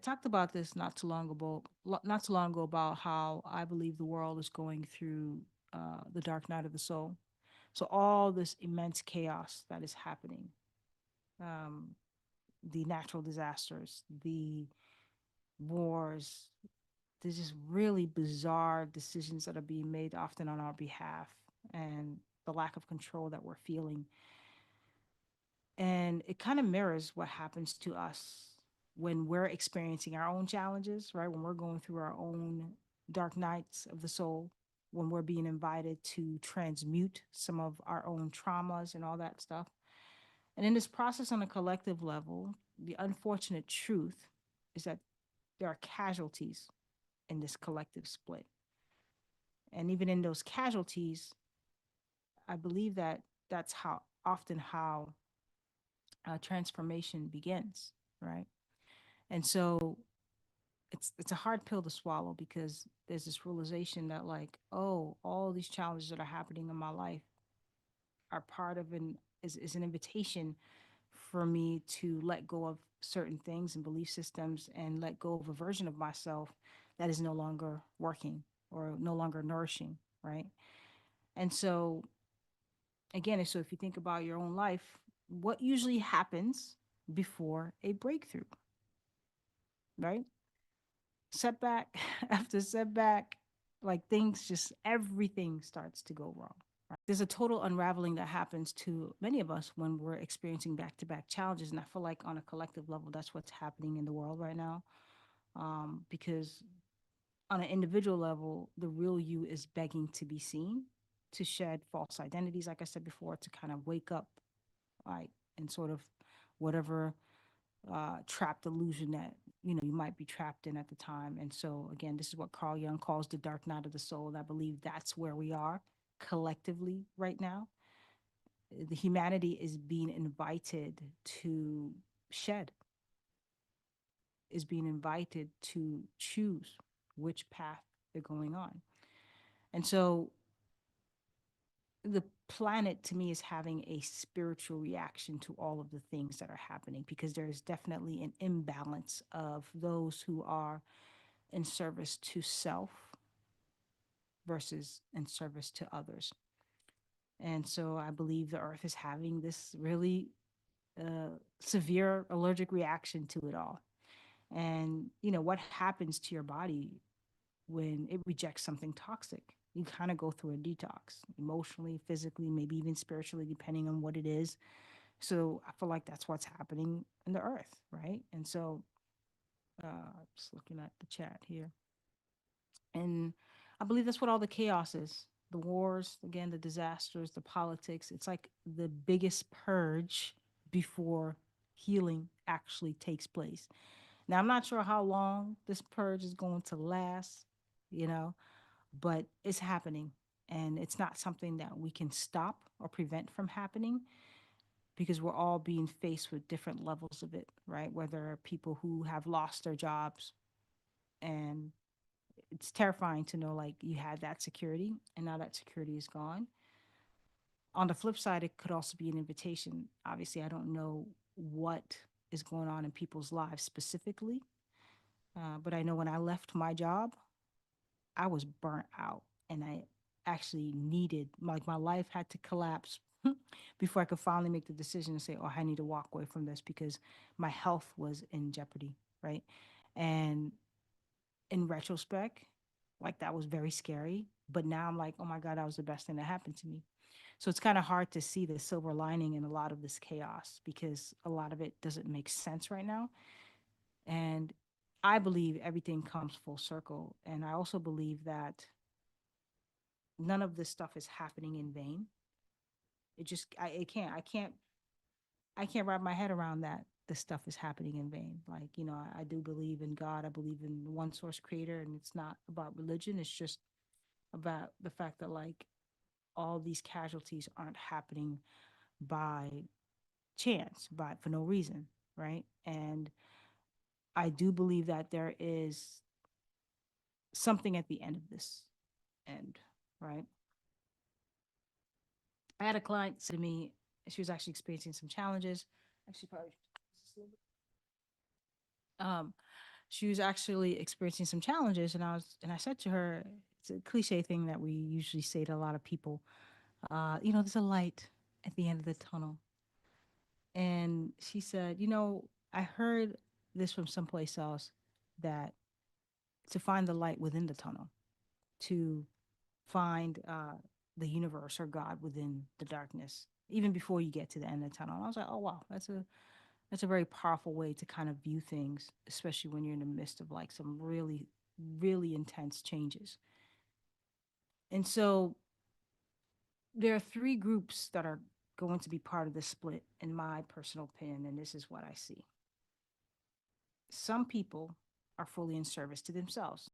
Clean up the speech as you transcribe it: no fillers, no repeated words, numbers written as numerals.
talked about this not too long ago about how I believe the world is going through the dark night of the soul. So all this immense chaos that is happening, um, the natural disasters, the wars, there's just really bizarre decisions that are being made often on our behalf, and the lack of control that we're feeling. And it kind of mirrors what happens to us when we're experiencing our own challenges, right? When we're going through our own dark nights of the soul, when we're being invited to transmute some of our own traumas and all that stuff. And in this process, on a collective level, the unfortunate truth is that there are casualties in this collective split. And even in those casualties, I believe that that's how often how transformation begins, right? And so it's a hard pill to swallow because there's this realization that like, oh, all these challenges that are happening in my life are part of is an invitation for me to let go of certain things and belief systems and let go of a version of myself that is no longer working or no longer nourishing, right? And so again, so if you think about your own life, what usually happens before a breakthrough, right? Setback after setback, like things just everything starts to go wrong. Right? There's a total unraveling that happens to many of us when we're experiencing back to back challenges. And I feel like on a collective level, that's what's happening in the world right now. Because on an individual level, the real you is begging to be seen, to shed false identities, like I said before, to kind of wake up, like, and sort of whatever trapped illusion that you might be trapped in at the time. And so again, this is what Carl Jung calls the dark night of the soul. And I believe that's where we are collectively right now. The humanity is being invited to shed, is being invited to choose which path they're going on. And so the planet to me is having a spiritual reaction to all of the things that are happening because there is definitely an imbalance of those who are in service to self versus in service to others. And so I believe the earth is having this really severe allergic reaction to it all. And, what happens to your body when it rejects something toxic? You kind of go through a detox emotionally, physically, maybe even spiritually, depending on what it is. So I feel like that's what's happening in the earth, right? And so, just looking at the chat here. And I believe that's what all the chaos is, the wars, again, the disasters, the politics. It's like the biggest purge before healing actually takes place. Now, I'm not sure how long this purge is going to last, you know, but it's happening. And it's not something that we can stop or prevent from happening because we're all being faced with different levels of it, right? Whether people who have lost their jobs, and it's terrifying to know like you had that security and now that security is gone. On the flip side, it could also be an invitation. Obviously, I don't know what is going on in people's lives specifically, but I know when I left my job, I was burnt out and I actually needed, like, my life had to collapse before I could finally make the decision to say, oh, I need to walk away from this because my health was in jeopardy, right? And in retrospect, like that was very scary. But now I'm like, oh my God, that was the best thing that happened to me. So it's kind of hard to see the silver lining in a lot of this chaos because a lot of it doesn't make sense right now. And I believe everything comes full circle. And I also believe that none of this stuff is happening in vain. It just, I can't wrap my head around that this stuff is happening in vain. Like, I do believe in God. I believe in one source creator, and it's not about religion. It's just about the fact that like all these casualties aren't happening by chance, by for no reason, right? And I do believe that there is something at the end of this end, right? I had a client say to me, she was actually experiencing some challenges. Actually, probably um, she was actually experiencing some challenges, and I said to her, it's a cliche thing that we usually say to a lot of people, there's a light at the end of the tunnel. And she said, I heard this from someplace else, that to find the light within the tunnel, to find the universe or God within the darkness, even before you get to the end of the tunnel. And I was like, oh wow, that's a very powerful way to kind of view things, especially when you're in the midst of like some really, really intense changes. And so there are three groups that are going to be part of the split, in my personal opinion, and this is what I see. Some people are fully in service to themselves.